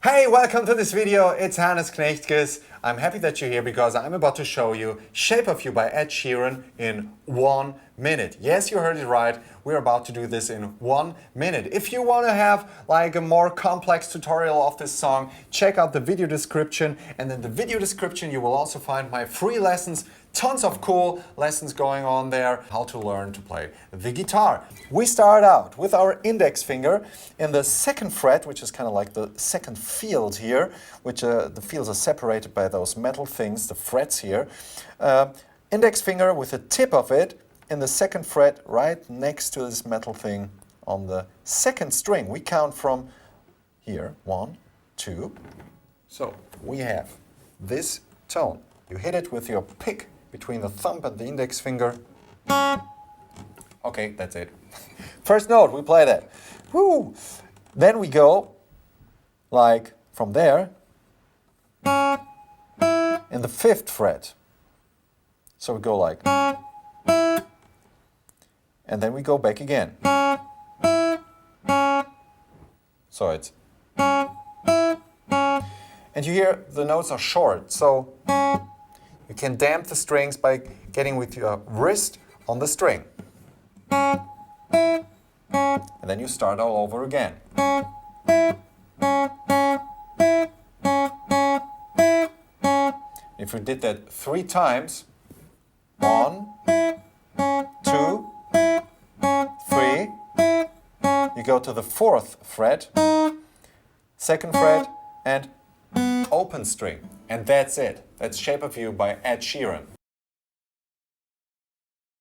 Hey, welcome to this video. It's Hannes Knechtges. I'm happy that you're here because I'm about to show you Shape of You by Ed Sheeran in 1 minute. Yes, you heard it right. We're about to do this in 1 minute. If you want to have like a more complex tutorial of this song, check out the video description. And in the video description, you will also find my free lessons. Tons of cool lessons going on there, how to learn to play the guitar. We start out with our index finger in the second fret, which is kind of like the second field here, which the fields are separated by those metal things, the frets here. Index finger with the tip of it in the second fret right next to this metal thing on the second string. We count from here, 1, 2. So we have this tone. You hit it with your pick between the thumb and the index finger. Okay, that's it. First note, we play that. Woo! Then we go like from there in the 5th fret. So we go like, and then we go back again. So it's, and you hear the notes are short, so you can damp the strings by getting with your wrist on the string. And then you start all over again. If you did that 3 times, 1, 2, 3, you go to the 4th fret, 2nd fret, and open string. And that's it. That's Shape of You by Ed Sheeran.